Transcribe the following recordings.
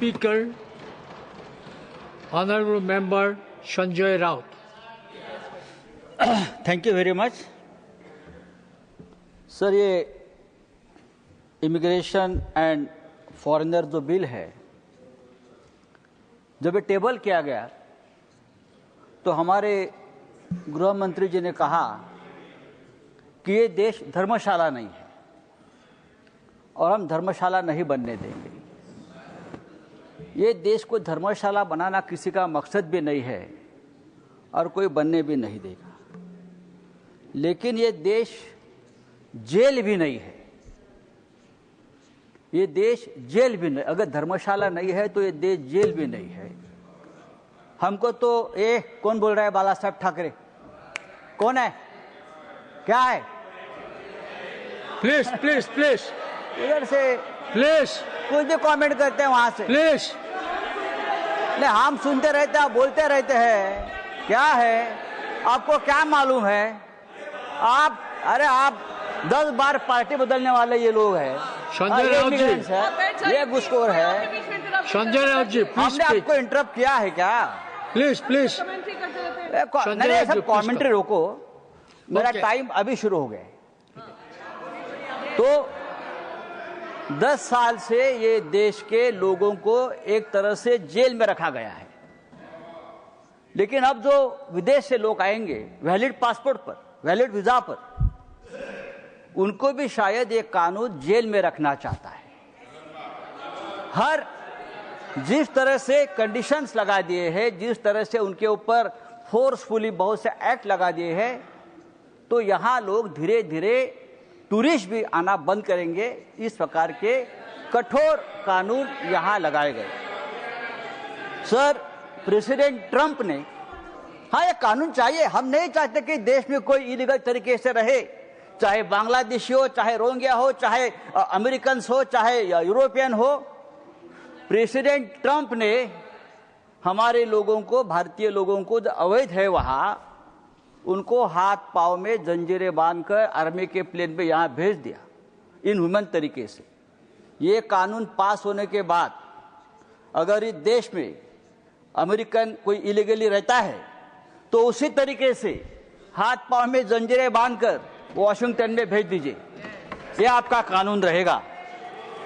Speaker, Honorable Member Sanjay Raut. Thank you very much sir. ये immigration and foreigner जो bill है, जब ये टेबल किया गया तो हमारे गृह मंत्री जी ने कहा कि ये देश धर्मशाला नहीं है और हम धर्मशाला नहीं बनने देंगे। ये देश को धर्मशाला बनाना किसी का मकसद भी नहीं है और कोई बनने भी नहीं देगा। लेकिन ये देश जेल भी नहीं है। ये देश जेल भी नहीं, अगर धर्मशाला नहीं है तो ये देश जेल भी नहीं है। हमको तो कौन बोल रहा है? बाला साहब ठाकरे कौन है? क्या है? प्लीज प्लीज प्लीज इधर से प्लीज कुछ भी कमेंट करते हैं वहां से। प्लीज नहीं, हम सुनते रहते हैं, आप बोलते रहते हैं। क्या है? आपको क्या मालूम है? आप 10 बार पार्टी बदलने वाले ये लोग हैं। संजय राउत जी, ये घुसखोर है। संजय राउत जी, हमने आपको इंटरप्ट किया है क्या? प्लीज प्लीज नहीं, सब कमेंट्री रोको। मेरा टाइम अभी शुरू हो गया। तो 10 साल से ये देश के लोगों को एक तरह से जेल में रखा गया है। लेकिन अब जो विदेश से लोग आएंगे वैलिड पासपोर्ट पर, वैलिड वीजा पर, उनको भी शायद ये कानून जेल में रखना चाहता है। जिस तरह से कंडीशंस लगा दिए हैं, जिस तरह से उनके ऊपर फोर्सफुली बहुत से एक्ट लगा दिए हैं, तो यहां लोग धीरे धीरे टूरिस्ट भी आना बंद करेंगे। इस प्रकार के कठोर कानून यहां लगाए गए। सर, प्रेसिडेंट ट्रंप ने, हाँ ये कानून चाहिए। हम नहीं चाहते कि देश में कोई इलीगल तरीके से रहे, चाहे बांग्लादेशी हो, चाहे रोहिंग्या हो, चाहे अमेरिकन हो, चाहे यूरोपियन हो। प्रेसिडेंट ट्रंप ने हमारे लोगों को, भारतीय लोगों को जो अवैध है वहां, उनको हाथ पांव में जंजीरें बांधकर आर्मी के प्लेन पे यहां भेज दिया, इनह्यूमन तरीके से। ये कानून पास होने के बाद अगर इस देश में अमेरिकन कोई इलीगली रहता है तो उसी तरीके से हाथ पांव में जंजीरें बांधकर वॉशिंगटन में भेज दीजिए। ये आपका कानून रहेगा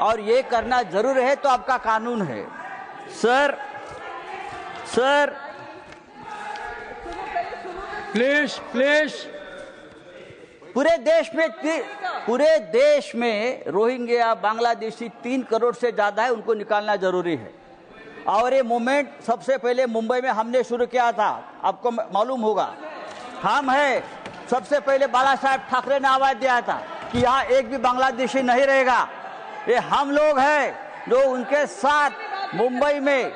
और ये करना जरूर है तो आपका कानून है। सर प्लीज प्लीज पूरे देश में रोहिंग्या, बांग्लादेशी 3 करोड़ से ज्यादा है, उनको निकालना जरूरी है। और ये मूवमेंट सबसे पहले मुंबई में हमने शुरू किया था, आपको मालूम होगा। हम है सबसे पहले बाला साहब ठाकरे ने आवाज दिया था कि यहाँ एक भी बांग्लादेशी नहीं रहेगा। ये हम लोग हैं जो उनके साथ मुंबई में।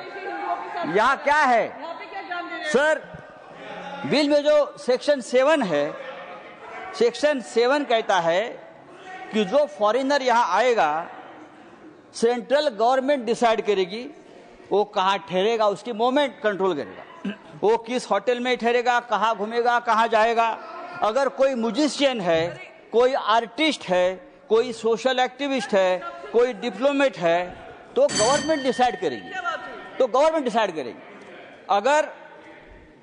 यहाँ क्या है सर, बिल में जो सेक्शन 7 है, सेक्शन 7 कहता है कि जो फॉरेनर यहाँ आएगा, सेंट्रल गवर्नमेंट डिसाइड करेगी वो कहाँ ठहरेगा, उसकी मूवमेंट कंट्रोल करेगा। वो किस होटल में ठहरेगा, कहाँ घूमेगा, कहाँ जाएगा। अगर कोई म्यूजिशियन है, कोई आर्टिस्ट है, कोई सोशल एक्टिविस्ट है, कोई डिप्लोमेट है, तो गवर्नमेंट डिसाइड करेगी। अगर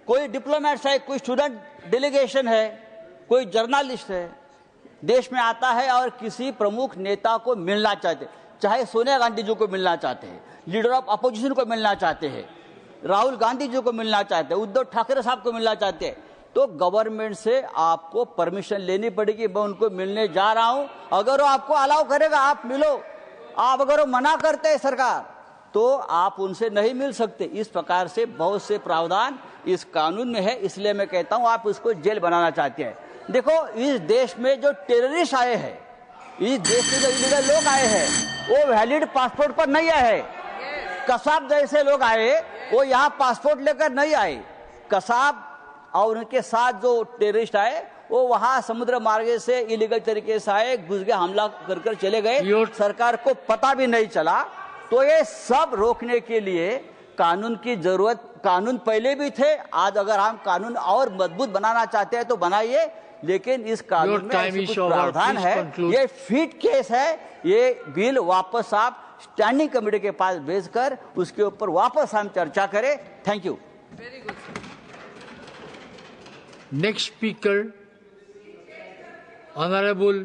कोई डिप्लोमेट है, कोई स्टूडेंट डेलीगेशन है, कोई जर्नलिस्ट है, देश में आता है और किसी प्रमुख नेता को मिलना चाहते, चाहे सोनिया गांधी जी को मिलना चाहते हैं, लीडर ऑफ अपोजिशन को मिलना चाहते हैं, राहुल गांधी जी को मिलना चाहते हैं, उद्धव ठाकरे साहब को मिलना चाहते हैं, तो गवर्नमेंट से आपको परमिशन लेनी पड़ेगी। मैं उनको मिलने जा रहा हूं, अगर वो आपको अलाउ करेगा आप मिलो। आप अगर वो मना करते हैं सरकार, तो आप उनसे नहीं मिल सकते। इस प्रकार से बहुत से प्रावधान इस कानून में है। इसलिए मैं कहता हूं आप उसको जेल बनाना चाहते हैं। देखो, इस देश में जो टेररिस्ट आए हैं, इस देश में जो इलीगल लोग आए हैं, वो वैलिड पासपोर्ट पर नहीं आए। कसाब जैसे लोग आए, वो यहाँ पासपोर्ट लेकर नहीं आए। कसाब और उनके साथ जो टेररिस्ट आए, वो वहां समुद्र मार्ग से इलीगल तरीके से आए, घुस गए, हमला कर चले गए, सरकार को पता भी नहीं चला। तो ये सब रोकने के लिए कानून की जरूरत, कानून पहले भी थे। आज अगर हम कानून और मजबूत बनाना चाहते हैं तो बनाइए, लेकिन इस कानून में ऐसे कुछ प्रावधान है। ये फिट केस है, ये बिल वापस आप स्टैंडिंग कमेटी के पास भेजकर उसके ऊपर वापस हम चर्चा करें। Thank you. Next speaker, Honorable